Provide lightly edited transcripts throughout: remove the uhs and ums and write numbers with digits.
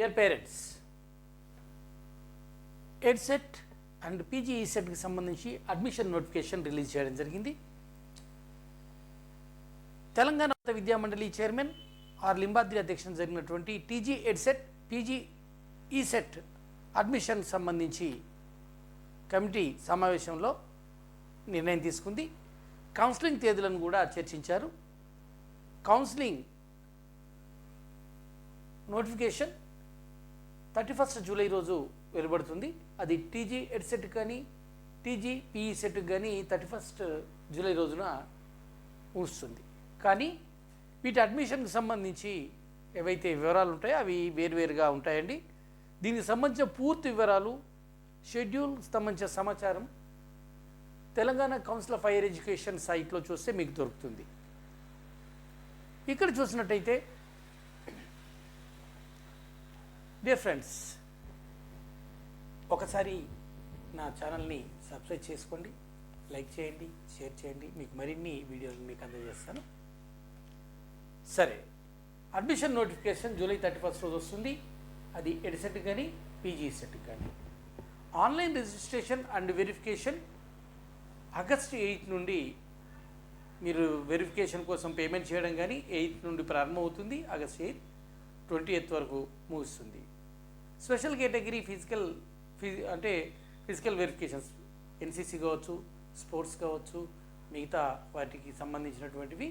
Dear parents, EdCET and PG ఈసెట్కి సంబంధించి admission notification release చేయడం జరిగింది. తెలంగాణ విద్యా మండలి చైర్మన్ ఆర్ లింబాద్రి అధ్యక్షతన జరిగినటువంటి TG EdCET PG ECET admission సంబంధించి కమిటీ సమావేశంలో నిర్ణయం తీసుకుంది. కౌన్సిలింగ్ తేదీలను కూడా చర్చించారు. కౌన్సిలింగ్ నోటిఫికేషన్ 31 జూలై రోజు వెలువడుతుంది. అది టీజీ ఎడ్సెట్ కానీ టీజీ పీఈ సెట్ కానీ 31 జూలై రోజున ముగుస్తుంది. కానీ వీటి అడ్మిషన్కి సంబంధించి ఏవైతే వివరాలు ఉంటాయో అవి వేరువేరుగా ఉంటాయండి. దీనికి సంబంధించిన పూర్తి వివరాలు, షెడ్యూల్ సంబంధించిన సమాచారం Telangana council of higher education సైట్లో చూస్తే మీకు దొరుకుతుంది. ఇక్కడ చూసినట్టయితే డియర్ ఫ్రెండ్స్, ఒకసారి నా ఛానల్ని సబ్స్క్రైబ్ చేసుకోండి, లైక్ చేయండి, షేర్ చేయండి. మీకు మరిన్ని వీడియోలు మీకు అందజేస్తాను. సరే, అడ్మిషన్ నోటిఫికేషన్ జూలై 31 రోజు వస్తుంది. అది ఎడ్సెట్ కానీ పీజీ సెట్ కానీ. Online registration and verification August 8 నుండి మీరు వెరిఫికేషన్ కోసం పేమెంట్ చేయడం కానీ 8 నుండి ప్రారంభమవుతుంది. ఆగస్టు 8, 20th వరకు ముగుస్తుంది. Special category physical verifications NCC కావచ్చు, స్పోర్ట్స్ కావచ్చు, మిగతా వాటికి సంబంధించినటువంటివి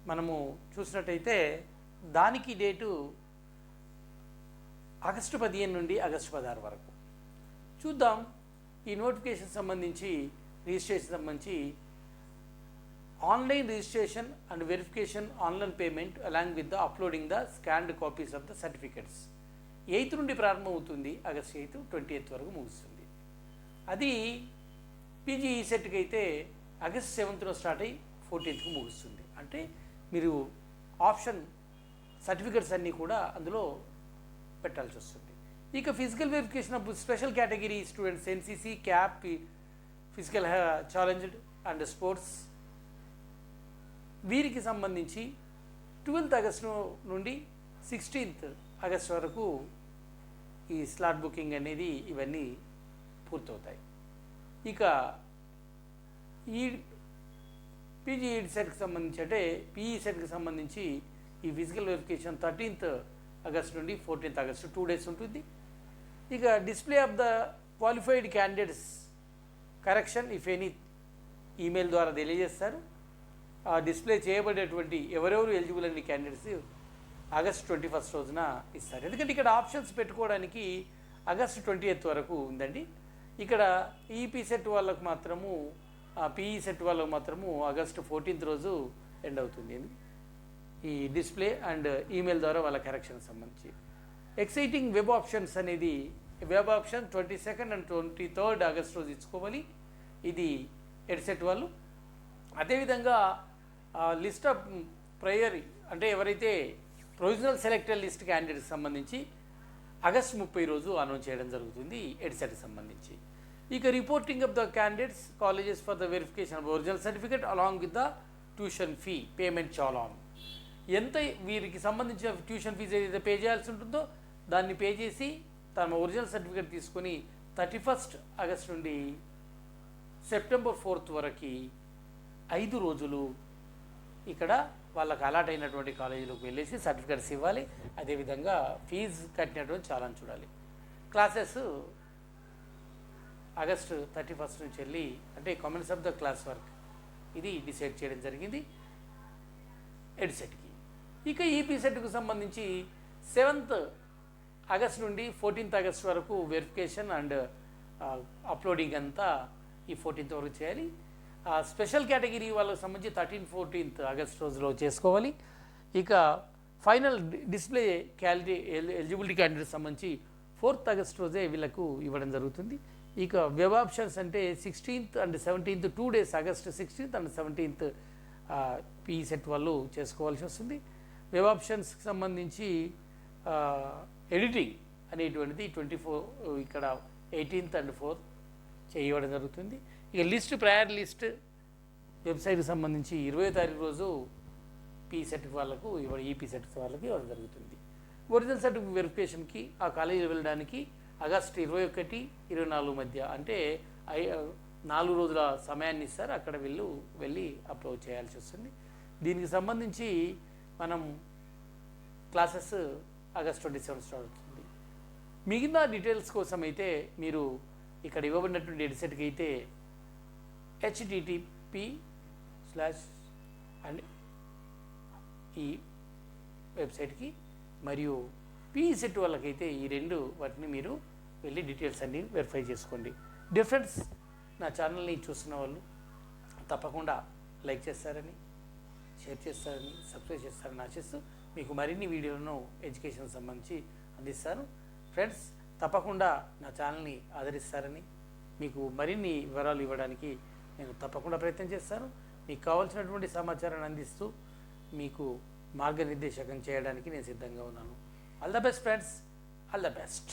మనము చూసినట్టయితే దానికి డేటు ఆగస్టు 15 నుండి ఆగస్టు 16 వరకు. చూద్దాం ఈ నోటిఫికేషన్ సంబంధించి, రిజిస్ట్రేషన్ సంబంధించి online registration and verification online payment along with the uploading the scanned copies of the certificates 8 నుండి ప్రారంభమవుతుంది. ఆగస్ట్ 8, 20th వరకు ముగుస్తుంది. అది పీజీ ఈసెట్కి అయితే ఆగస్ట్ 7th స్టార్ట్ అయ్యి 14th ముగుస్తుంది. అంటే మీరు ఆప్షన్ సర్టిఫికెట్స్ అన్నీ కూడా అందులో పెట్టాల్సి వస్తుంది. ఇక physical verification of special category students NCC, cap, physical challenged and sports, వీరికి సంబంధించి 12th ఆగస్టు నుండి 16th ఆగస్ట్ వరకు ఈ స్లాట్ బుకింగ్ అనేది ఇవన్నీ పూర్తవుతాయి. ఇక ఈ పీజీ సెట్కి సంబంధించి అంటే పీఈ సెట్కి సంబంధించి ఈ ఫిజికల్ వెరిఫికేషన్ 13th ఆగస్ట్ నుండి 14th ఆగస్టు 2 days ఉంటుంది. ఇక display of the qualified candidates correction if any email ద్వారా తెలియజేస్తారు. ఆ డిస్ప్లే చేయబడేటువంటి ఎవరెవరు ఎలిజిబుల్ అన్ని క్యాండిడేట్స్ ఆగస్ట్ 21 రోజున ఇస్తారు. ఎందుకంటే ఇక్కడ ఆప్షన్స్ పెట్టుకోవడానికి ఆగస్ట్ 20th వరకు ఉందండి. ఇక్కడ ఈపీ సెట్ వాళ్ళకు మాత్రము, పీఈ సెట్ వాళ్ళకు మాత్రము ఆగస్ట్ 14th రోజు ఎండ్ అవుతుంది. ఈ డిస్ప్లే అండ్ ఈమెయిల్ ద్వారా వాళ్ళ కరెక్షన్ సంబంధించి. ఎక్సైటింగ్ వెబ్ ఆప్షన్స్ అనేది web option 22nd and 23rd August రోజు ఇచ్చుకోవాలి. ఇది ఎడ్సెట్ వాళ్ళు. అదేవిధంగా లిస్ట్ ఆఫ్ ప్రయర్ అంటే ఎవరైతే ప్రొవిజనల్ సెలెక్టెడ్ లిస్ట్ క్యాండిడేట్స్ సంబంధించి ఆగస్ట్ 30 రోజు అనౌన్స్ చేయడం జరుగుతుంది ఎడ్సెట్కి సంబంధించి. ఇక reporting of the candidates colleges for the verification of original certificate along with the tuition fee payment challan. ఎంత వీరికి సంబంధించిన ట్యూషన్ ఫీజు ఏదైతే పే చేయాల్సి ఉంటుందో దాన్ని పే చేసి తమ ఒరిజినల్ సర్టిఫికేట్ తీసుకొని 31st ఆగస్ట్ నుండి సెప్టెంబర్ 4th వరకు 5 రోజులు ఇక్కడ వాళ్ళకి అలాట్ అయినటువంటి కాలేజీలోకి వెళ్ళేసి సర్టిఫికేట్స్ ఇవ్వాలి. అదేవిధంగా ఫీజు కట్టినటువంటి చాలాన్ చూడాలి. క్లాసెస్ ఆగస్టు 31 నుంచి వెళ్ళి అంటే comments off the class work ఇది డిసైడ్ చేయడం జరిగింది ఎడ్సెట్కి. ఇక ఈపీ సెట్కు సంబంధించి 7th ఆగస్ట్ నుండి 14th ఆగస్ట్ వరకు వెరిఫికేషన్ అండ్ అప్లోడింగ్ అంతా ఈ 14th వరకు చేయాలి. స్పెషల్ కేటగిరీ వాళ్ళకి సంబంధించి 13, 14th ఆగస్ట్ రోజులో చేసుకోవాలి. ఇక ఫైనల్ డిస్ప్లే ఎలిజిబిలిటీ క్యాండిడేట్ సంబంధించి 4th ఆగస్ట్ రోజే వీళ్ళకు ఇవ్వడం జరుగుతుంది. ఇక వెబ్ ఆప్షన్స్ అంటే 16th and 17th 2 days August 16th and 17th PE set వాళ్ళు చేసుకోవాల్సి వస్తుంది. వెబ్ ఆప్షన్స్కి సంబంధించి ఎడిటింగ్ అనేటువంటిది 24 ఇక్కడ 18th and 4th చేయడం జరుగుతుంది. ఇక లిస్ట్ ప్రయర్ లిస్ట్ వెబ్సైట్కి సంబంధించి 20వ తారీఖు రోజు పీ సెట్ వాళ్ళకు ఈపీ సెట్ వాళ్ళకి ఇవ్వడం జరుగుతుంది. ఒరిజినల్ సర్టిఫికేట్ వెరిఫికేషన్కి ఆ కాలేజీలో వెళ్ళడానికి ఆగస్టు 21, 24 మధ్య అంటే 4 రోజుల సమయాన్ని ఇస్తారు. అక్కడ వెళ్ళి అప్లోడ్ చేయాల్సి వస్తుంది. దీనికి సంబంధించి మనం క్లాసెస్ ఆగస్ట్ 27 స్టార్ట్ అవుతుంది. మిగిలిన డీటెయిల్స్ కోసం అయితే మీరు ఇక్కడ ఇవ్వబడినటువంటి వెబ్సైట్కి అయితే http/ అండ్ ఈ వెబ్సైట్కి మరియు PECET వాళ్ళకైతే ఈ వాటిని మీరు వెళ్ళి డీటెయిల్స్ అన్నీ వెరిఫై చేసుకోండి. డిఫరెన్స్ నా ఛానల్ని చూస్తున్న వాళ్ళు తప్పకుండా లైక్ చేస్తారని, షేర్ చేస్తారని, సబ్స్క్రైబ్ చేస్తారని ఆశిస్తూ మీకు మరిన్ని వీడియోలను ఎడ్యుకేషన్ సంబంధించి అందిస్తాను. ఫ్రెండ్స్, తప్పకుండా నా ఛానల్ని ఆదరిస్తారని, మీకు మరిన్ని వివరాలు ఇవ్వడానికి నేను తప్పకుండా ప్రయత్నం చేస్తాను. మీకు కావాల్సినటువంటి సమాచారాన్ని అందిస్తూ మీకు మార్గనిర్దేశకం చేయడానికి నేను సిద్ధంగా ఉన్నాను. All the best friends, all the best.